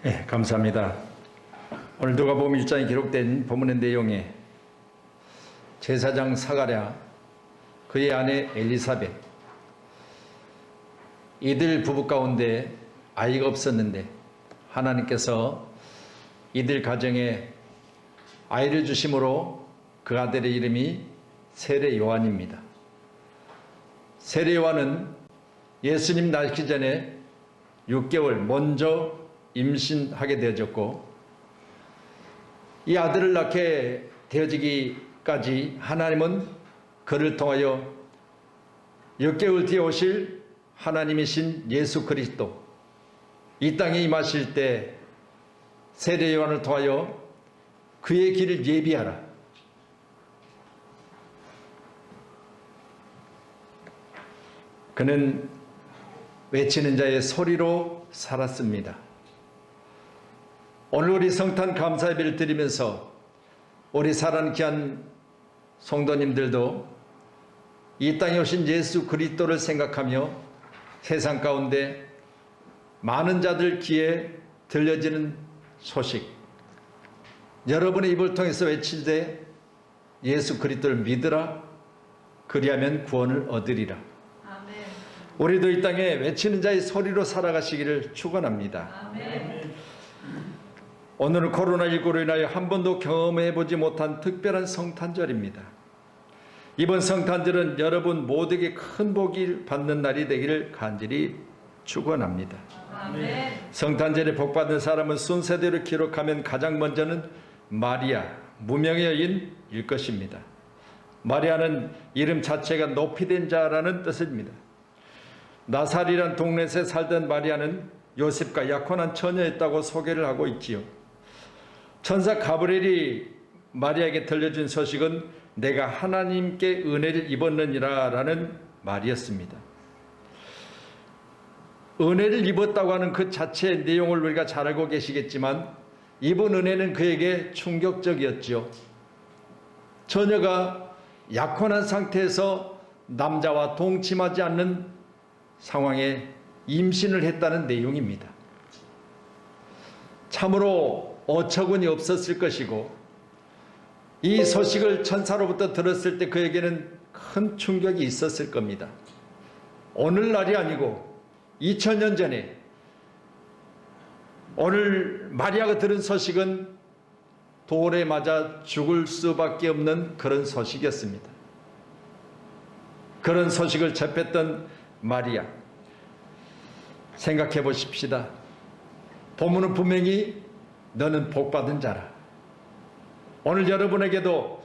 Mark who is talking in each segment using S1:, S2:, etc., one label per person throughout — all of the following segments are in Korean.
S1: 네, 감사합니다. 오늘 누가복음 1장에 기록된 본문의 내용에 제사장 사가랴, 그의 아내 엘리사벳, 이들 부부 가운데 아이가 없었는데 하나님께서 이들 가정에 아이를 주심으로 그 아들의 이름이 세례 요한입니다. 세례 요한은 예수님 낳기 전에 6개월 먼저 임신하게 되어졌고, 이 아들을 낳게 되어지기까지 하나님은 그를 통하여 6개월 뒤에 오실 하나님이신 예수 그리스도, 이 땅에 임하실 때 세례 요한을 통하여 그의 길을 예비하라, 그는 외치는 자의 소리로 살았습니다. 오늘 우리 성탄 감사 예배를 드리면서 우리 사랑하는 귀한 성도님들도 이 땅에 오신 예수 그리스도를 생각하며 세상 가운데 많은 자들 귀에 들려지는 소식, 여러분의 입을 통해서 외칠 예수 그리스도를 믿으라, 그리하면 구원을 얻으리라.
S2: 아멘.
S1: 우리도 이 땅에 외치는 자의 소리로 살아가시기를 축원합니다.
S2: 아멘.
S1: 오늘은 코로나19로 인하여 한 번도 경험해보지 못한 특별한 성탄절입니다. 이번 성탄절은 여러분 모두에게 큰 복을 받는 날이 되기를 간절히 축원합니다.
S2: 아멘.
S1: 성탄절에 복받은 사람은 순서대로 기록하면 가장 먼저는 마리아, 무명의 여인일 것입니다. 마리아는 이름 자체가 높이 된 자라는 뜻입니다. 나사리란 동네에서 살던 마리아는 요셉과 약혼한 처녀였다고 소개를 하고 있지요. 천사 가브리엘이 마리아에게 들려준 소식은 내가 하나님께 은혜를 입었느니라 라는 말이었습니다. 은혜를 입었다고 하는 그 자체의 내용을 우리가 잘 알고 계시겠지만, 이번 은혜는 그에게 충격적이었죠. 처녀가 약혼한 상태에서 남자와 동침하지 않는 상황에 임신을 했다는 내용입니다. 참으로 어처구니 없었을 것이고, 이 소식을 천사로부터 들었을 때 그에게는 큰 충격이 있었을 겁니다. 오늘날이 아니고 2000년 전에 오늘 마리아가 들은 소식은 돌에 맞아 죽을 수밖에 없는 그런 소식이었습니다. 그런 소식을 접했던 마리아, 생각해 보십시다. 본문은 분명히 너는 복받은 자라. 오늘 여러분에게도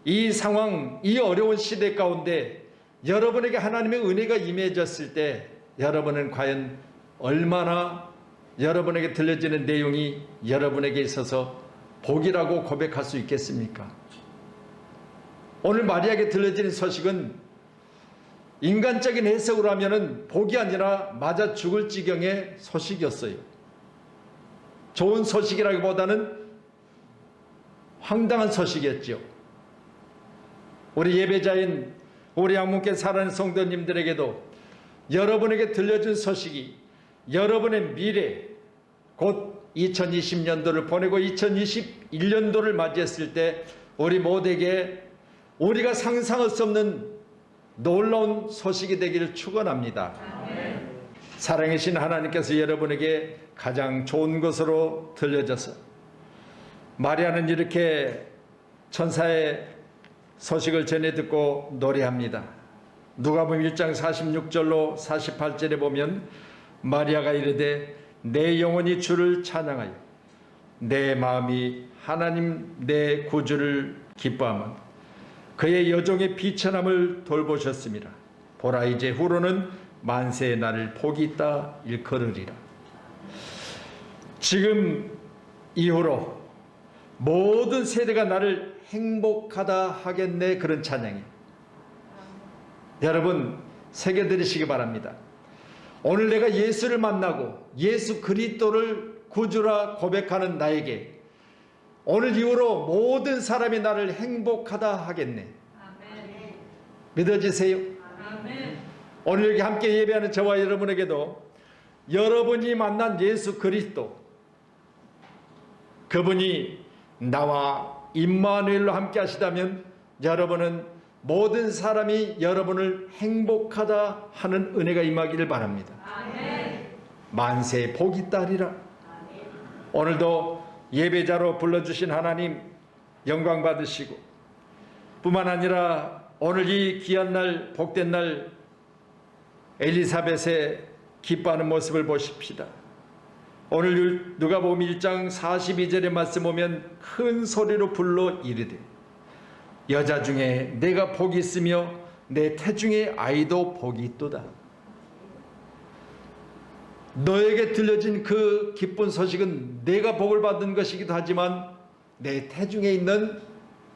S1: 이 상황, 이 어려운 시대 가운데 여러분에게 하나님의 은혜가 임해졌을 때 여러분은 과연 얼마나 여러분에게 들려지는 내용이 여러분에게 있어서 복이라고 고백할 수 있겠습니까? 오늘 마리아에게 들려지는 소식은 인간적인 해석으로 하면은 복이 아니라 맞아 죽을 지경의 소식이었어요. 좋은 소식이라기보다는 황당한 소식이었죠. 우리 예배자인 우리 양문께 사랑하는 성도님들에게도 여러분에게 들려준 소식이 여러분의 미래, 곧 2020년도를 보내고 2021년도를 맞이했을 때 우리 모두에게 우리가 상상할 수 없는 놀라운 소식이 되기를 축원합니다. 사랑이신 하나님께서 여러분에게 가장 좋은 것으로 들려져서, 마리아는 이렇게 천사의 소식을 전해 듣고 노래합니다. 누가복음 1장 46절로 48절에 보면 마리아가 이르되 내 영혼이 주를 찬양하여 내 마음이 하나님 내 구주를 기뻐하면 그의 여종의 비천함을 돌보셨습니다. 보라, 이제 후로는 만세의 날을 복이 있다 일컬으리라. 지금 이후로 모든 세대가 나를 행복하다 하겠네, 그런 찬양이. 여러분 새겨 들으시기 바랍니다. 오늘 내가 예수를 만나고 예수 그리스도를 구주라 고백하는 나에게 오늘 이후로 모든 사람이 나를 행복하다 하겠네.
S2: 아멘.
S1: 믿어지세요?
S2: 아멘.
S1: 오늘 여기 함께 예배하는 저와 여러분에게도 여러분이 만난 예수 그리스도, 그분이 나와 임마누엘로 함께 하시다면 여러분은 모든 사람이 여러분을 행복하다 하는 은혜가 임하기를 바랍니다. 만세 복이 따리라. 오늘도 예배자로 불러주신 하나님 영광 받으시고, 뿐만 아니라 오늘 이 귀한 날, 복된 날 엘리사벳의 기뻐하는 모습을 보십시다. 오늘 누가복음 1장 42절의 말씀 보면 큰 소리로 불러 이르되 여자 중에 내가 복이 있으며 내 태중의 아이도 복이 있도다. 너에게 들려진 그 기쁜 소식은 내가 복을 받은 것이기도 하지만 내 태중에 있는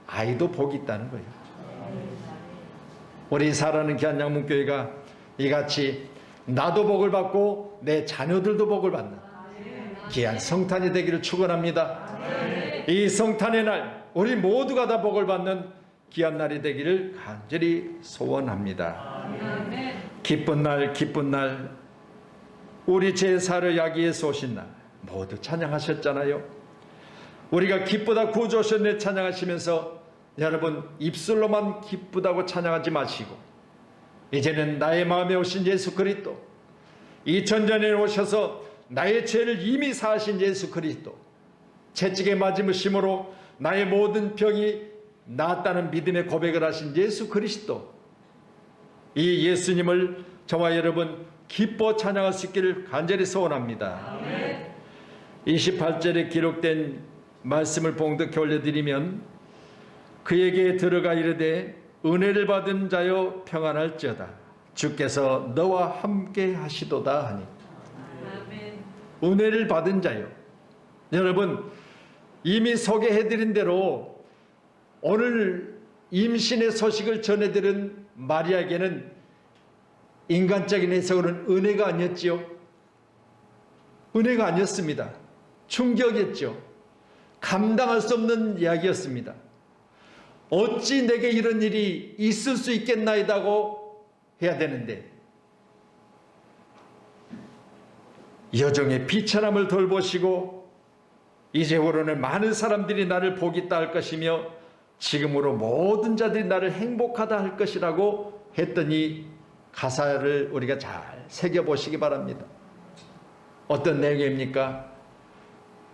S1: 아이도 복이 있다는 거예요. 우리 사랑하는 귀한 양문교회가 이같이 나도 복을 받고 내 자녀들도 복을 받는 귀한 성탄이 되기를 축원합니다. 이 성탄의 날 우리 모두가 다 복을 받는 귀한 날이 되기를 간절히 소원합니다. 기쁜 날, 기쁜 날, 우리 제사를 야기에서 오신 날 모두 찬양하셨잖아요. 우리가 기쁘다 구주 오셨네 찬양하시면서 여러분 입술로만 기쁘다고 찬양하지 마시고 이제는 나의 마음에 오신 예수 그리스도, 2000년에 오셔서 나의 죄를 이미 사하신 예수 그리스도, 채찍에 맞으심으로 나의 모든 병이 나았다는 믿음의 고백을 하신 예수 그리스도, 이 예수님을 저와 여러분 기뻐 찬양할 수 있기를 간절히 소원합니다. 28절에 기록된 말씀을 봉독해 올려드리면 그에게 들어가 이르되 은혜를 받은 자여 평안할지어다 주께서 너와 함께 하시도다 하니. 은혜를 받은 자요. 여러분 이미 소개해드린 대로 오늘 임신의 소식을 전해드린 마리아에게는 인간적인 해석으로는 은혜가 아니었지요. 은혜가 아니었습니다. 충격이었죠. 감당할 수 없는 이야기였습니다. 어찌 내게 이런 일이 있을 수 있겠나이다고 해야 되는데 여정의 비천함을 돌보시고 이제후로는 많은 사람들이 나를 복이 있다 할 것이며 지금으로 모든 자들이 나를 행복하다 할 것이라고 했더니 가사를 우리가 잘 새겨보시기 바랍니다. 어떤 내용입니까?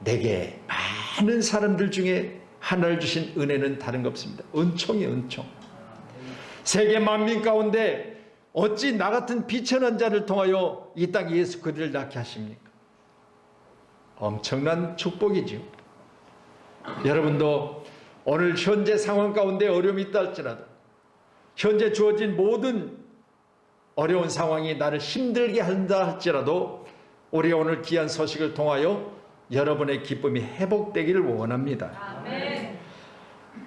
S1: 내게 많은 사람들 중에 하나를 주신 은혜는 다른 것 없습니다. 은총이에요, 은총. 세계 만민 가운데 어찌 나 같은 비천한 자를 통하여 이 땅에 예수 그리스도를 낳게 하십니까? 엄청난 축복이죠. 여러분도 오늘 현재 상황 가운데 어려움이 있다 할지라도 현재 주어진 모든 어려운 상황이 나를 힘들게 한다 할지라도 우리 오늘 귀한 소식을 통하여 여러분의 기쁨이 회복되기를 원합니다.
S2: 아멘.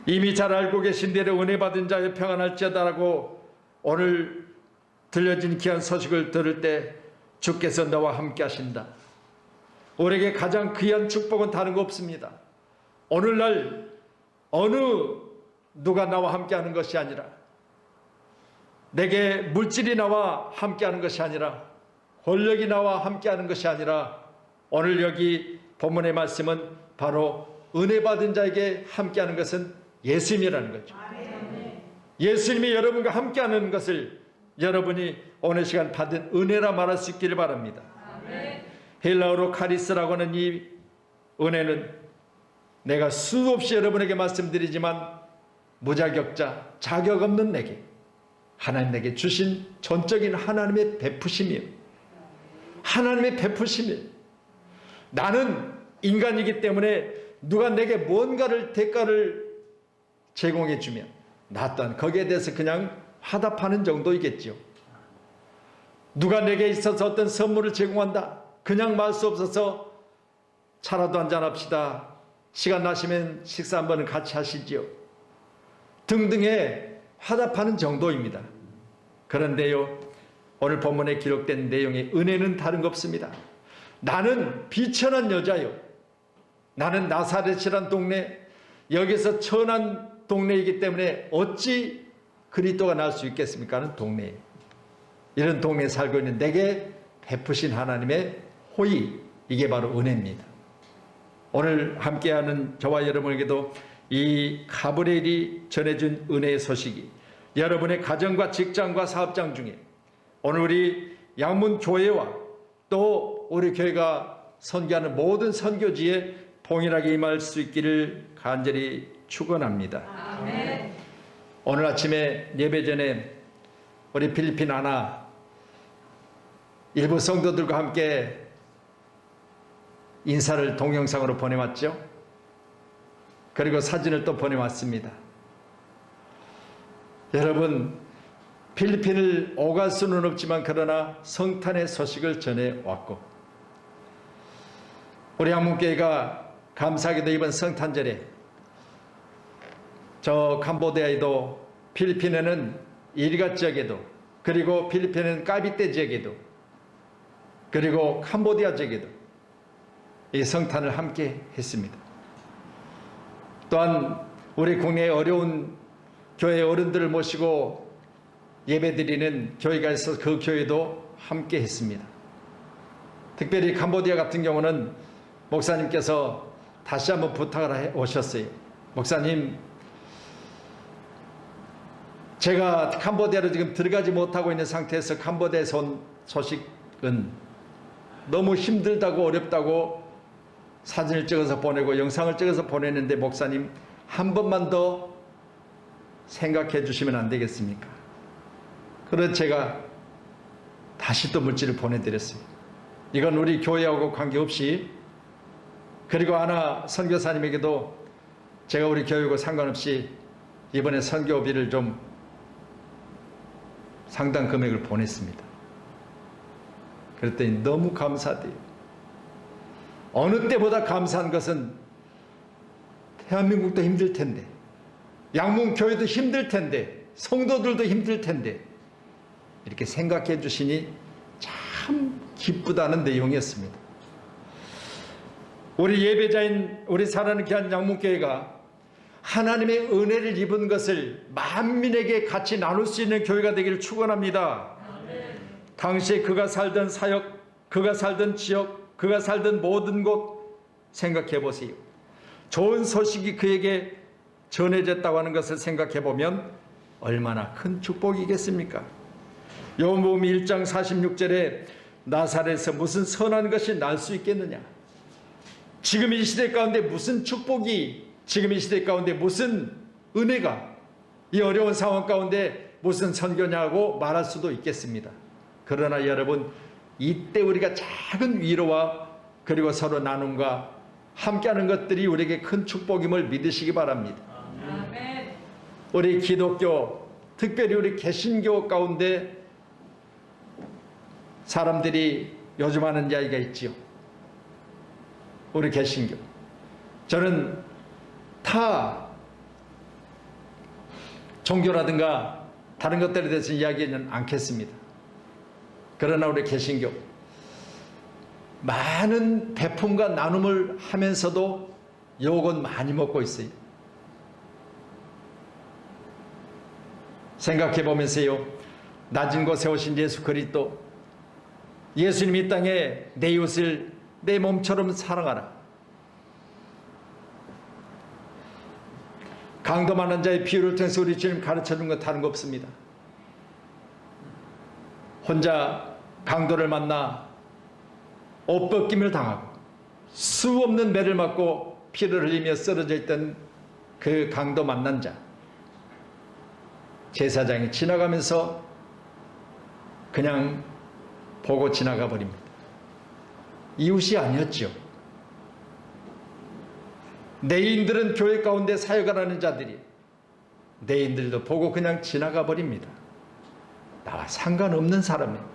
S1: 이미 잘 알고 계신 대로 은혜 받은 자여 평안할지어다라고 오늘 들려진 귀한 소식을 들을 때 주께서 너와 함께 하신다. 우리에게 가장 귀한 축복은 다른 거 없습니다. 오늘날 어느 누가 나와 함께 하는 것이 아니라 내게 물질이 나와 함께 하는 것이 아니라 권력이 나와 함께 하는 것이 아니라 오늘 여기 본문의 말씀은 바로 은혜 받은 자에게 함께 하는 것은 예수님이라는 거죠. 예수님이 여러분과 함께 하는 것을 여러분이 오늘 시간 받은 은혜라 말할 수 있기를 바랍니다. 헬라어로 카리스라고 하는 이 은혜는 내가 수없이 여러분에게 말씀드리지만 무자격자, 자격 없는 내게 하나님 내게 주신 전적인 하나님의 베푸심이에요. 하나님의 베푸심이에요. 나는 인간이기 때문에 누가 내게 뭔가를 대가를 제공해 주면 나 또한 거기에 대해서 그냥 화답하는 정도이겠죠. 누가 내게 있어서 어떤 선물을 제공한다. 그냥 말 수 없어서 차라도 한잔 합시다. 시간 나시면 식사 한번 같이 하시지요. 등등의 화답하는 정도입니다. 그런데요, 오늘 본문에 기록된 내용의 은혜는 다른 것 없습니다. 나는 비천한 여자요. 나는 나사렛이란 동네, 여기서 천한 동네이기 때문에 어찌 그리스도가 날 수 있겠습니까? 하는 동네예요. 이런 동네에 살고 있는 내게 베푸신 하나님의 호의, 이게 바로 은혜입니다. 오늘 함께하는 저와 여러분에게도 이 가브리엘이 전해준 은혜의 소식이 여러분의 가정과 직장과 사업장 중에 오늘 우리 양문교회와 또 우리 교회가 선교하는 모든 선교지에 동일하게 임할 수 있기를 간절히 축원합니다.
S2: 아멘.
S1: 오늘 아침에 예배 전에 우리 필리핀 아나 일부 성도들과 함께 인사를 동영상으로 보내왔죠. 그리고 사진을 또 보내왔습니다. 여러분, 필리핀을 오갈 수는 없지만 그러나 성탄의 소식을 전해왔고 우리 한문교회가 감사하게도 이번 성탄절에 저 캄보디아에도 필리핀에는 일가 지역에도 그리고 필리핀에는 까비떼 지역에도 그리고 캄보디아 지역에도 이 성탄을 함께 했습니다. 또한 우리 국내의 어려운 교회 어른들을 모시고 예배드리는 교회가 있어서 그 교회도 함께 했습니다. 특별히 캄보디아 같은 경우는 목사님께서 다시 한번 부탁을 해 오셨어요. 목사님, 제가 캄보디아로 지금 들어가지 못하고 있는 상태에서 캄보디아에서 온 소식은 너무 힘들다고 어렵다고 사진을 찍어서 보내고 영상을 찍어서 보냈는데 목사님 한 번만 더 생각해 주시면 안 되겠습니까? 그래서 제가 다시 또 물질을 보내드렸어요. 이건 우리 교회하고 관계없이 그리고 하나 선교사님에게도 제가 우리 교회하고 상관없이 이번에 선교비를 좀 상당 금액을 보냈습니다. 그랬더니 너무 감사돼요. 어느 때보다 감사한 것은 대한민국도 힘들 텐데 양문교회도 힘들 텐데 성도들도 힘들 텐데 이렇게 생각해 주시니 참 기쁘다는 내용이었습니다. 우리 예배자인 우리 사랑하는 귀한 양문교회가 하나님의 은혜를 입은 것을 만민에게 같이 나눌 수 있는 교회가 되기를 축원합니다. 당시에 그가 살던 사역, 그가 살던 지역, 그가 살던 모든 곳 생각해 보세요. 좋은 소식이 그에게 전해졌다고 하는 것을 생각해 보면 얼마나 큰 축복이겠습니까? 요한복음 1장 46절에 나사렛에서 무슨 선한 것이 날 수 있겠느냐? 지금 이 시대 가운데 무슨 축복이, 지금 이 시대 가운데 무슨 은혜가, 이 어려운 상황 가운데 무슨 선교냐고 말할 수도 있겠습니다. 그러나 여러분, 이때 우리가 작은 위로와 그리고 서로 나눔과 함께하는 것들이 우리에게 큰 축복임을 믿으시기 바랍니다.
S2: 아멘.
S1: 우리 기독교, 특별히 우리 개신교 가운데 사람들이 요즘 하는 이야기가 있지요. 우리 개신교. 저는 타 종교라든가 다른 것들에 대해서 이야기는 않겠습니다. 그러나 우리 개신교 많은 배품과 나눔을 하면서도 욕은 많이 먹고 있어요. 생각해 보면서요, 낮은 곳에 오신 예수 그리스도, 예수님 이 땅에 내 이웃을 내 몸처럼 사랑하라. 강도 많은 자의 비유를 통해서 우리 주님 가르쳐 준 건 다른 거 없습니다. 혼자 강도를 만나 옷 벗김을 당하고 수 없는 매를 맞고 피를 흘리며 쓰러져 있던 그 강도 만난 자, 제사장이 지나가면서 그냥 보고 지나가 버립니다. 이웃이 아니었죠. 내인들은 교회 가운데 사역을 하는 자들이 내인들도 보고 그냥 지나가 버립니다. 나와 상관없는 사람이에요.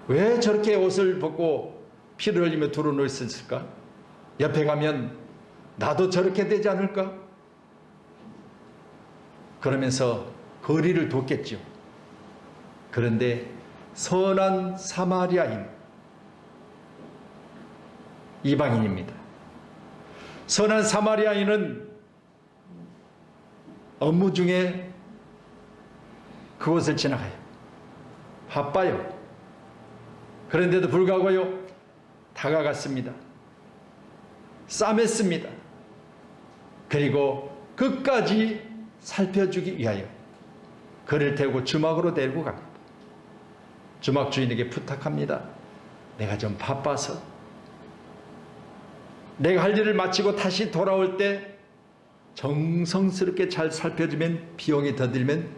S1: 왜 저렇게 옷을 벗고 피를 흘리며 두루 있었을까? 옆에 가면 나도 저렇게 되지 않을까? 그러면서 거리를 뒀겠죠. 그런데 선한 사마리아인, 이방인입니다. 선한 사마리아인은 업무 중에 그곳을 지나가요. 바빠요. 그런데도 불구하고요, 다가갔습니다. 싸맸습니다. 그리고 끝까지 살펴주기 위하여 그를 대고 주막으로 데리고 갑니다. 주막 주인에게 부탁합니다. 내가 좀 바빠서 내가 할 일을 마치고 다시 돌아올 때 정성스럽게 잘 살펴주면 비용이 더 들면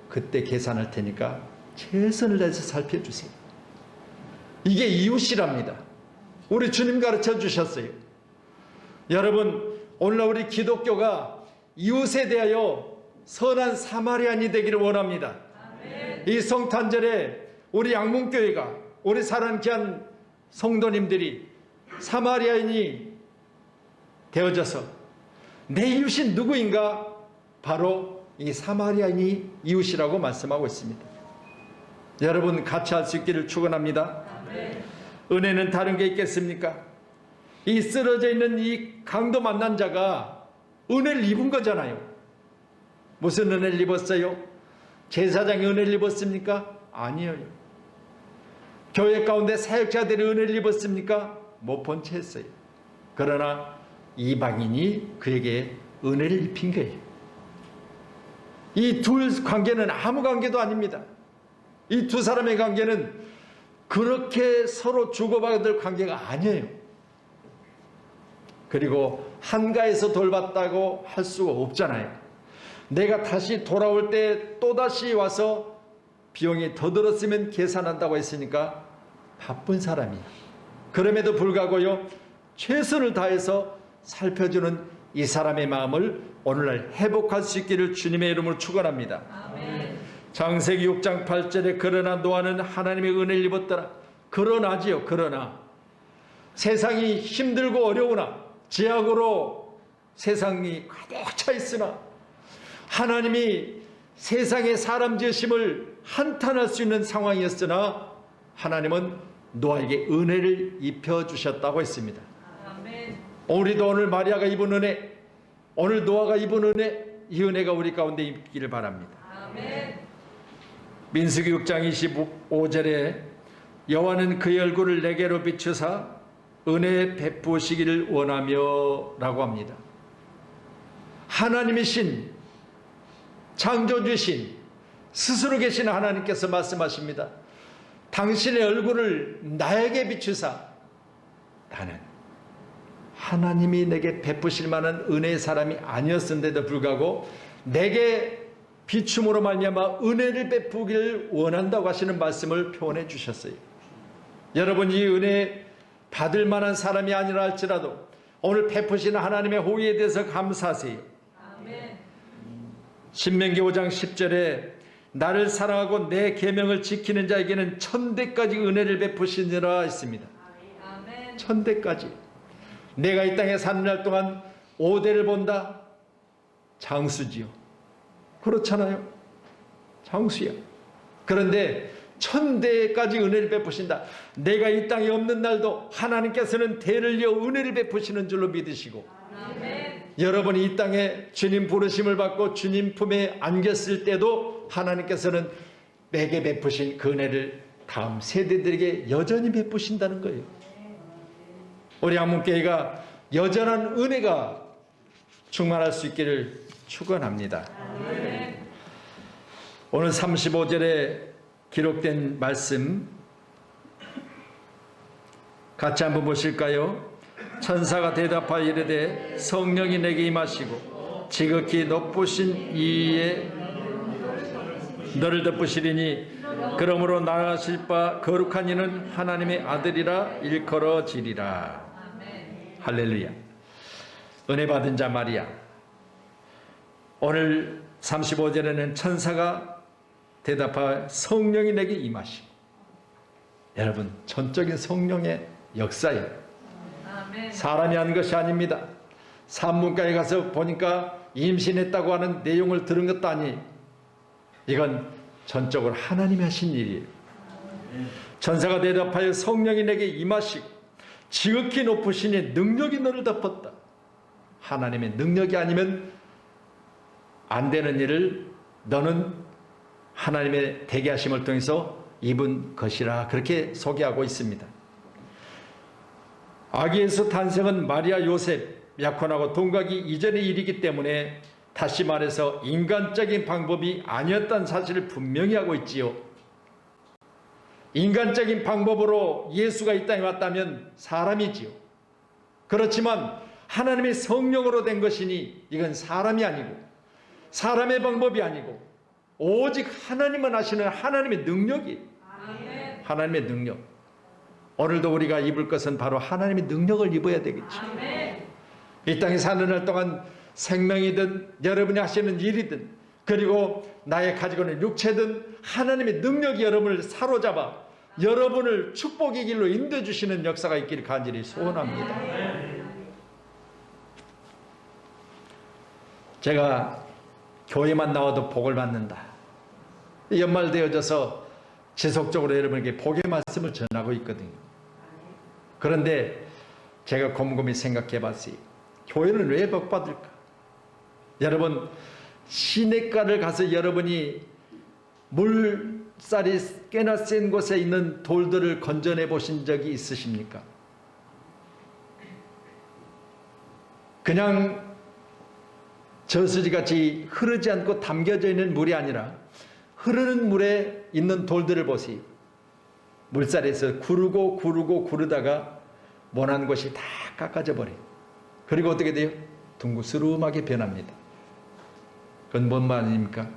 S1: 그때 계산할 테니까 최선을 다해서 살펴주세요. 이게 이웃이랍니다. 우리 주님 가르쳐 주셨어요. 여러분, 오늘날 우리 기독교가 이웃에 대하여 선한 사마리안이 되기를 원합니다. 이 성탄절에 우리 양문교회가, 우리 사랑하는 귀한 성도님들이 사마리아인이 되어져서 내 이웃이 누구인가? 바로 이 사마리아인이 이웃이라고 말씀하고 있습니다. 여러분, 같이 할 수 있기를 축원합니다. 은혜는 다른 게 있겠습니까? 이 쓰러져 있는 이 강도 만난 자가 은혜를 입은 거잖아요. 무슨 은혜를 입었어요? 제사장이 은혜를 입었습니까? 아니에요. 교회 가운데 사역자들이 은혜를 입었습니까? 못 본 채 했어요. 그러나 이방인이 그에게 은혜를 입힌 거예요. 이 둘 관계는 아무 관계도 아닙니다. 이 두 사람의 관계는 그렇게 서로 주고받을 관계가 아니에요. 그리고 한가해서 돌봤다고 할 수가 없잖아요. 내가 다시 돌아올 때 또다시 와서 비용이 더 들었으면 계산한다고 했으니까 바쁜 사람이야. 그럼에도 불구하고요, 최선을 다해서 살펴주는 이 사람의 마음을 오늘날 회복할 수 있기를 주님의 이름으로 축원합니다. 창세기 6장 8절에 그러나 노아는 하나님의 은혜를 입었더라. 그러나지요. 그러나 세상이 힘들고 어려우나 죄악으로 세상이 가득 차 있으나 하나님이 세상의 사람 지으심을 한탄할 수 있는 상황이었으나 하나님은 노아에게 은혜를 입혀주셨다고 했습니다. 우리도 오늘 마리아가 입은 은혜, 오늘 노아가 입은 은혜, 이 은혜가 우리 가운데 있기를 바랍니다. 민수기 6장 25절에 여호와는 그의 얼굴을 내게로 비추사 은혜 베푸시기를 원하며 라고 합니다. 하나님이신 창조주신 스스로 계신 하나님께서 말씀하십니다. 당신의 얼굴을 나에게 비추사 나는 하나님이 내게 베푸실 만한 은혜의 사람이 아니었음에도 불구하고 내게 비춤으로 말미암아 은혜를 베푸기를 원한다고 하시는 말씀을 표현해 주셨어요. 여러분, 이 은혜 받을 만한 사람이 아니라 할지라도 오늘 베푸시는 하나님의 호의에 대해서 감사하세요. 신명기 5장 10절에 나를 사랑하고 내 계명을 지키는 자에게는 천대까지 은혜를 베푸시니라 했습니다. 천대까지. 내가 이 땅에 사는 날 동안 5대를 본다? 장수지요. 그렇잖아요. 장수야. 그런데 천대까지 은혜를 베푸신다. 내가 이 땅에 없는 날도 하나님께서는 대를 이어 은혜를 베푸시는 줄로 믿으시고, 여러분이 이 땅에 주님 부르심을 받고 주님 품에 안겼을 때도 하나님께서는 내게 베푸신 그 은혜를 다음 세대들에게 여전히 베푸신다는 거예요. 우리 한문교회가 여전한 은혜가 충만할 수 있기를 축원합니다. 오늘 35절에 기록된 말씀 같이 한번 보실까요? 천사가 대답하여 이르되 성령이 내게 임하시고 지극히 높으신 이에 너를 덮으시리니 그러므로 나아가실 바 거룩한 이는 하나님의 아들이라 일컬어지리라. 할렐루야. 은혜 받은 자 마리아. 오늘 35절에는 천사가 대답하여 성령이 내게 임하시고, 여러분, 전적인 성령의 역사예요. 사람이 한 것이 아닙니다. 산문가에 가서 보니까 임신했다고 하는 내용을 들은 것도 아니에요. 이건 전적으로 하나님이 하신 일이에요. 천사가 대답하여 성령이 내게 임하시고 지극히 높으시니 능력이 너를 덮었다. 하나님의 능력이 아니면 안 되는 일을 너는 하나님의 되게 하심을 통해서 입은 것이라 그렇게 소개하고 있습니다. 아기 예수 탄생은 마리아 요셉 약혼하고 동거하기 이전의 일이기 때문에 다시 말해서 인간적인 방법이 아니었다는 사실을 분명히 하고 있지요. 인간적인 방법으로 예수가 이 땅에 왔다면 사람이지요. 그렇지만 하나님의 성령으로 된 것이니 이건 사람이 아니고 사람의 방법이 아니고 오직 하나님만 하시는 하나님의 능력이,
S2: 아멘.
S1: 하나님의 능력. 오늘도 우리가 입을 것은 바로 하나님의 능력을 입어야 되겠죠.
S2: 아멘.
S1: 이 땅에 사는 날 동안 생명이든 여러분이 하시는 일이든 그리고 나의 가지고 있는 육체든 하나님의 능력이 여러분을 사로잡아 여러분을 축복의 길로 인도해 주시는 역사가 있기를 간절히 소원합니다. 제가 교회만 나와도 복을 받는다. 연말되어져서 지속적으로 여러분에게 복의 말씀을 전하고 있거든요. 그런데 제가 곰곰이 생각해 봤어요. 교회는 왜 복받을까? 여러분, 시냇가를 가서 여러분이 물살이 꽤나 센 곳에 있는 돌들을 건져내 보신 적이 있으십니까? 그냥 저수지같이 흐르지 않고 담겨져 있는 물이 아니라 흐르는 물에 있는 돌들을 보세요. 물살에서 구르다가 모난 곳이 다 깎아져 버려요. 그리고 어떻게 돼요? 둥그스름하게 변합니다. 그건 뭔 말입니까?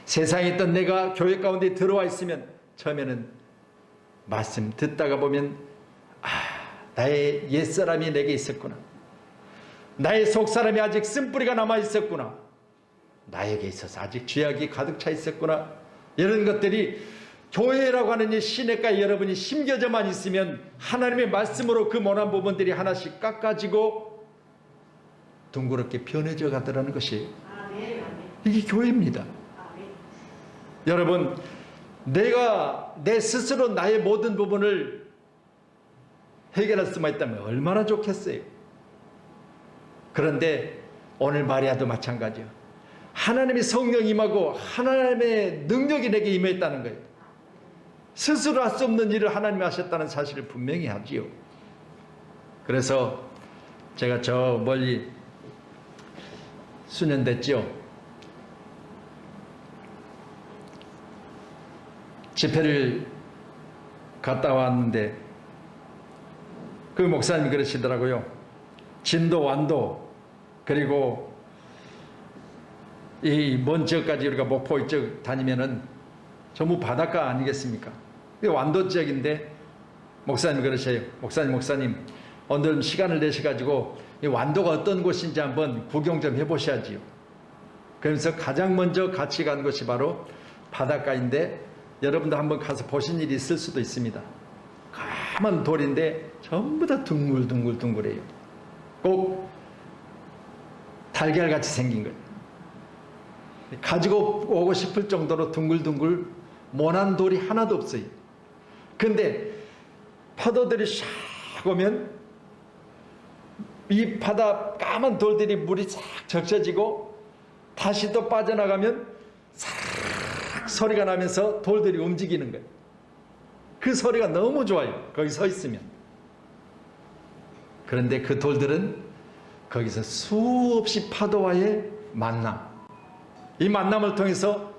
S1: 세상에 있던 내가 교회 가운데 들어와 있으면 처음에는 말씀 듣다가 보면 나의 옛사람이 내게 있었구나. 나의 속사람이 아직 쓴뿌리가 남아 있었구나. 나에게 있어서 아직 죄악이 가득 차 있었구나. 이런 것들이 교회라고 하는 이 시냇가에 여러분이 심겨져만 있으면 하나님의 말씀으로 그 모난 부분들이 하나씩 깎아지고 둥그렇게 변해져 가더라는 것이 이게 교회입니다. 여러분, 내가 내 스스로 나의 모든 부분을 해결할 수만 있다면 얼마나 좋겠어요. 그런데 오늘 마리아도 마찬가지예요. 하나님의 성령이 임하고 하나님의 능력이 내게 임했다는 거예요. 스스로 할 수 없는 일을 하나님이 하셨다는 사실을 분명히 하지요. 그래서 제가 저 멀리 수년 됐죠. 집회를 갔다 왔는데 그 목사님이 그러시더라고요. 진도 완도 그리고 이 먼 지역까지 우리가 목포 이쪽 다니면은 전부 바닷가 아니겠습니까? 완도 지역인데 목사님 그러셔요. 목사님 오늘 시간을 내셔가지고 이 완도가 어떤 곳인지 한번 구경 좀 해보셔야지요. 그러면서 가장 먼저 같이 간 곳이 바로 바닷가인데 여러분도 한번 가서 보신 일이 있을 수도 있습니다. 까만 돌인데 전부 다 둥글둥글둥글해요. 꼭 달걀같이 생긴 거예요. 가지고 오고 싶을 정도로 둥글둥글 모난 돌이 하나도 없어요. 근데 파도들이 샥 오면 이 바다 까만 돌들이 물이 싹 적셔지고 다시 또 빠져나가면 싹 소리가 나면서 돌들이 움직이는 거예요. 그 소리가 너무 좋아요. 거기 서 있으면. 그런데 그 돌들은 거기서 수없이 파도와의 만남, 이 만남을 통해서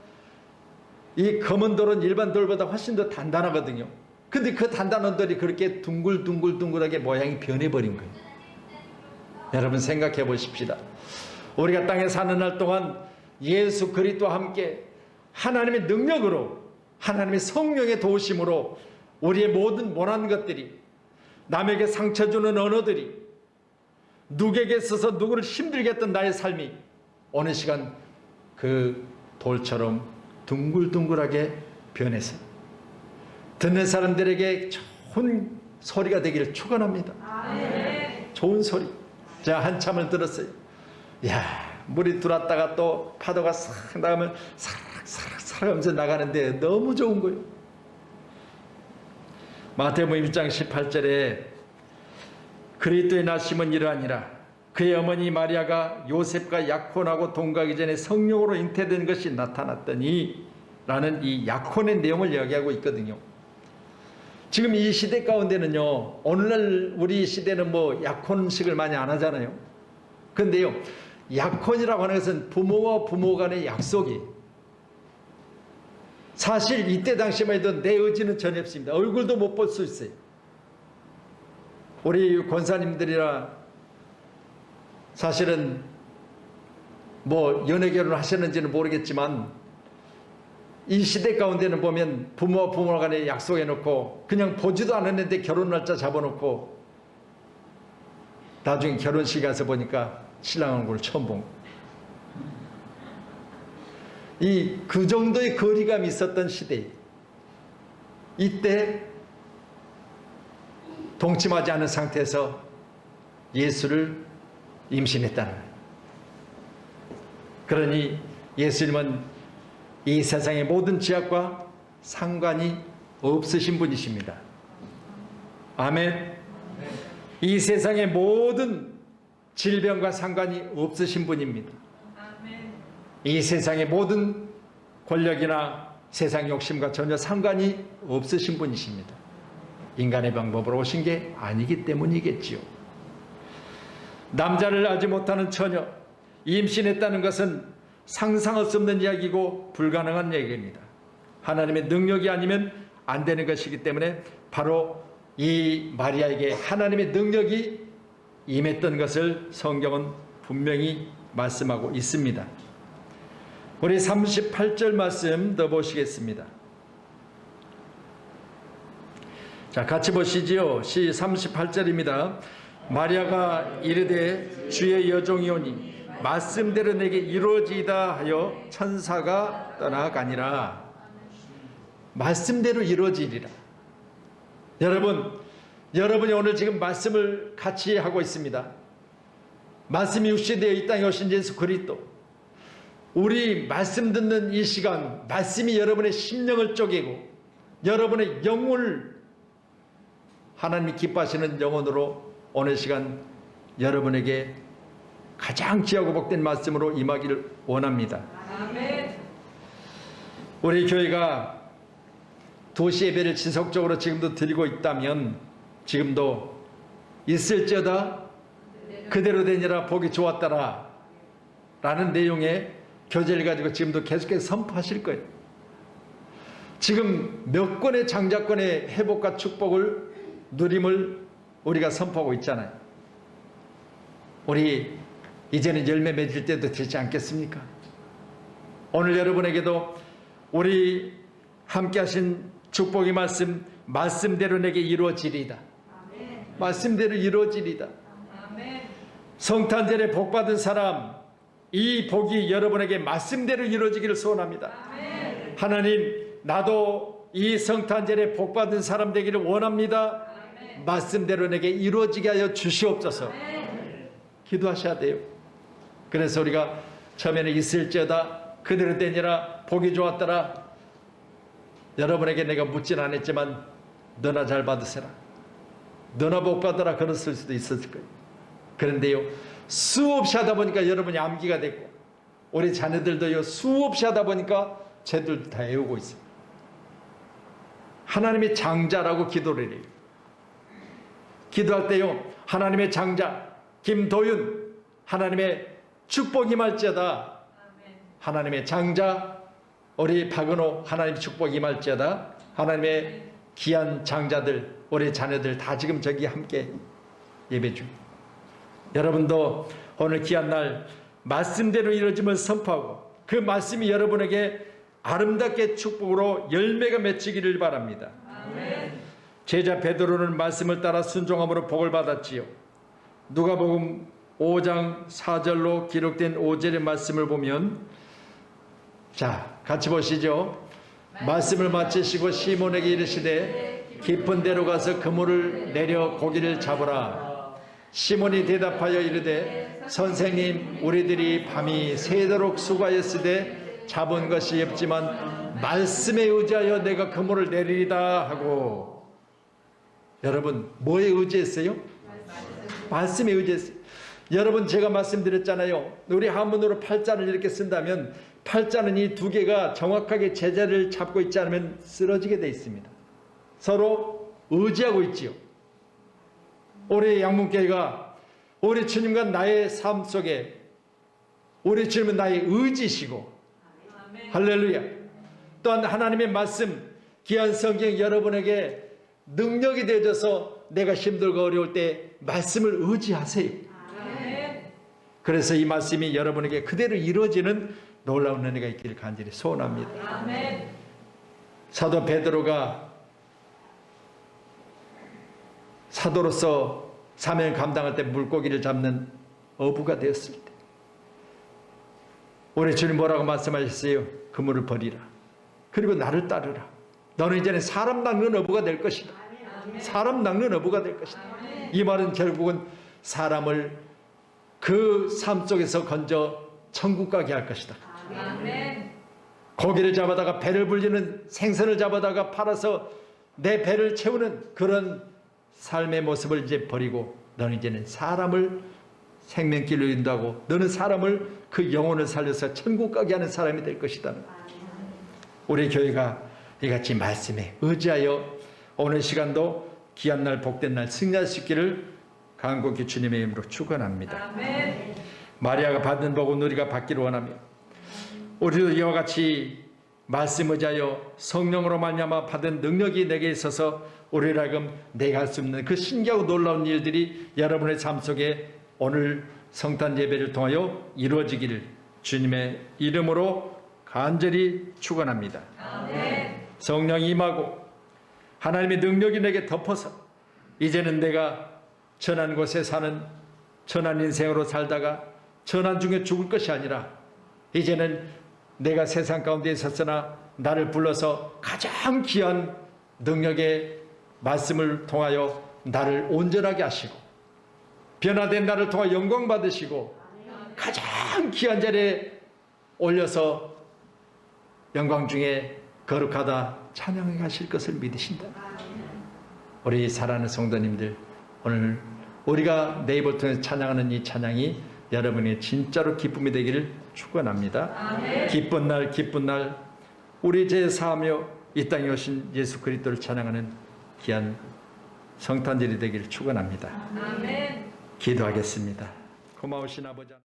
S1: 이 검은 돌은 일반 돌보다 훨씬 더 단단하거든요. 근데 그 단단한 돌이 그렇게 둥글둥글둥글하게 모양이 변해버린 거예요. 여러분 생각해 보십시다. 우리가 땅에 사는 날 동안 예수 그리스도와 함께 하나님의 능력으로 하나님의 성령의 도우심으로 우리의 모든 모난 것들이 남에게 상처 주는 언어들이 누구에게 있어서 누구를 힘들게 했던 나의 삶이 어느 시간 그 돌처럼 둥글둥글하게 변해서 듣는 사람들에게 좋은 소리가 되기를 축원합니다.
S2: 아멘.
S1: 좋은 소리. 제가 한참을 들었어요. 야, 물이 들어왔다가 또 파도가 싹 나가면 사락사락 하면서 나가는데 너무 좋은 거예요. 마태복음 1장 18절에 그리스도의 나심은 이러하니라. 그의 어머니 마리아가 요셉과 약혼하고 동거하기 전에 성령으로 잉태된 것이 나타났더니 라는 이 약혼의 내용을 이야기하고 있거든요. 지금 이 시대 가운데는요, 오늘날 우리 시대는 뭐 약혼식을 많이 안 하잖아요. 근데요, 약혼이라고 하는 것은 부모와 부모 간의 약속이, 사실 이때 당시만 해도 내 의지는 전혀 없습니다. 얼굴도 못 볼 수 있어요. 우리 권사님들이라 사실은 뭐 연애 결혼을 하셨는지는 모르겠지만 이 시대 가운데는 보면 부모와 부모 간에 약속해 놓고 그냥 보지도 않았는데 결혼 날짜 잡아놓고 나중에 결혼식 가서 보니까 신랑 얼굴을 처음 본 거예요. 그 정도의 거리감이 있었던 시대에 이때 동침하지 않은 상태에서 예수를 임신했다는 거예요. 그러니 예수님은 이 세상의 모든 죄악과 상관이 없으신 분이십니다. 아멘. 이 세상의 모든 질병과 상관이 없으신 분입니다. 이 세상의 모든 권력이나 세상 욕심과 전혀 상관이 없으신 분이십니다. 인간의 방법으로 오신 게 아니기 때문이겠지요. 남자를 알지 못하는 처녀, 임신했다는 것은 상상할 수 없는 이야기고 불가능한 얘기입니다. 하나님의 능력이 아니면 안 되는 것이기 때문에 바로 이 마리아에게 하나님의 능력이 임했던 것을 성경은 분명히 말씀하고 있습니다. 우리 38절 말씀 더 보시겠습니다. 자, 같이 보시지요. 38절입니다. 마리아가 이르되 주의 여종이오니 말씀대로 내게 이루어지이다 하여 천사가 떠나가니라. 말씀대로 이루어지리라. 여러분이 오늘 지금 말씀을 같이 하고 있습니다. 말씀이 육신되어 이 땅에 오신 예수 그리스도, 우리 말씀 듣는 이 시간, 말씀이 여러분의 심령을 쪼개고 여러분의 영혼을 하나님이 기뻐하시는 영혼으로 오늘 시간 여러분에게 가장 귀하고 복된 말씀으로 임하기를 원합니다.
S2: 아멘.
S1: 우리 교회가 도시 예배를 지속적으로 지금도 드리고 있다면, 지금도 있을지어다 그대로 되니라 복이 좋았더라 라는 내용의 교제를 가지고 지금도 계속해서 선포하실 거예요. 지금 몇 건의 장자권의 회복과 축복을 누림을 우리가 선포하고 있잖아요. 우리 이제는 열매 맺을 때도 되지 않겠습니까? 오늘 여러분에게도 우리 함께 하신 축복의 말씀대로 내게 이루어지리이다.
S2: 아멘.
S1: 말씀대로 이루어지리이다.
S2: 아멘.
S1: 성탄절에 복받은 사람, 이 복이 여러분에게 말씀대로 이루어지기를 소원합니다.
S2: 아멘.
S1: 하나님, 나도 이 성탄절에 복받은 사람 되기를 원합니다.
S2: 아멘.
S1: 말씀대로 내게 이루어지게 하여 주시옵소서.
S2: 아멘.
S1: 기도하셔야 돼요. 그래서 우리가 처음에는 있을지어다 그대로 되니라 복이 좋았더라. 여러분에게 내가 묻진 않았지만 너나 잘 받으세라, 너나 복 받으라, 그랬을 수도 있었을 거예요. 그런데요, 수없이 하다 보니까 여러분이 암기가 됐고 우리 자녀들도요 수없이 하다 보니까 쟤들 다 외우고 있어요. 하나님의 장자라고 기도를 해요. 기도할 때요, 하나님의 장자 김도윤, 하나님의 축복 임할지어다. 하나님의 장자 우리 박은호, 하나님의 축복 임할지어다. 하나님의 귀한 장자들, 우리 자녀들 다 지금 저기 함께 예배 중. 여러분도 오늘 귀한 날 말씀대로 이루어짐을 선포하고 그 말씀이 여러분에게 아름답게 축복으로 열매가 맺히기를 바랍니다.
S2: 아멘.
S1: 제자 베드로는 말씀을 따라 순종함으로 복을 받았지요. 누가복음 5장 4절로 기록된 5절의 말씀을 보면, 자, 같이 보시죠. 말씀을 마치시고 시몬에게 이르시되 깊은 데로 가서 그물을 내려 고기를 잡으라. 시몬이 대답하여 이르되 선생님, 우리들이 밤이 새도록 수고하였으되 잡은 것이 없지만 말씀에 의지하여 내가 그물을 내리리다 하고. 여러분, 뭐에 의지했어요? 말씀에 의지했어요. 여러분, 제가 말씀드렸잖아요. 우리 한문으로 팔자를 이렇게 쓴다면 팔자는 이 두 개가 정확하게 제자를 잡고 있지 않으면 쓰러지게 되어 있습니다. 서로 의지하고 있지요. 올해 양문교회가 우리 주님과 나의 삶 속에 우리 주님은 나의 의지시고
S2: 아멘.
S1: 할렐루야. 또한 하나님의 말씀 귀한 성경 여러분에게 능력이 되어져서 내가 힘들고 어려울 때 말씀을 의지하세요.
S2: 아멘.
S1: 그래서 이 말씀이 여러분에게 그대로 이루어지는 놀라운 은혜가 있기를 간절히 소원합니다.
S2: 아멘.
S1: 사도 베드로가 사도로서 사명을 감당할 때 물고기를 잡는 어부가 되었을 때 우리 주님 뭐라고 말씀하셨어요? 그물을 버리라. 그리고 나를 따르라. 너는 이제는 사람 낚는 어부가 될 것이다. 사람 낚는 어부가 될 것이다. 이 말은 결국은 사람을 그 삶 속에서 건져 천국 가게 할 것이다.
S2: 아멘.
S1: 고기를 잡아다가 배를 불리는 생선을 잡아다가 팔아서 내 배를 채우는 그런 삶의 모습을 이제 버리고 너는 이제는 사람을 생명길로 인도하고 너는 사람을 그 영혼을 살려서 천국 가게 하는 사람이 될 것이다. 우리 교회가 이같이 말씀에 의지하여 오늘 시간도 귀한 날 복된 날 승리할 수 있기를 간곡히 주님의 이름으로 축원합니다.
S2: 아멘.
S1: 마리아가 받은 복은 우리가 받기를 원하며 우리도 이와 같이 말씀 의지하여 성령으로 말미암아 받은 능력이 내게 있어서 우리를 하여금 내가 할 수 없는 그 신기하고 놀라운 일들이 여러분의 삶 속에 오늘 성탄 예배를 통하여 이루어지기를 주님의 이름으로 간절히 축원합니다.
S2: 아멘.
S1: 성령이 임하고 하나님의 능력이 내게 덮어서 이제는 내가 천한 곳에 사는 천한 인생으로 살다가 천한 중에 죽을 것이 아니라 이제는 내가 세상 가운데 있었으나 나를 불러서 가장 귀한 능력의 말씀을 통하여 나를 온전하게 하시고 변화된 나를 통하여 영광 받으시고 가장 귀한 자리에 올려서 영광 중에 거룩하다 찬양해 가실 것을 믿으신다. 우리 사랑하는 성도님들, 오늘 우리가 내 입을 통해서 찬양하는 이 찬양이 여러분의 진짜로 기쁨이 되기를 축원합니다.
S2: 아멘.
S1: 기쁜 날 기쁜 날 우리 죄 사하며 이 땅에 오신 예수 그리스도를 찬양하는 귀한 성탄절이 되기를 축원합니다.
S2: 아멘.
S1: 기도하겠습니다. 고마우신 아버지.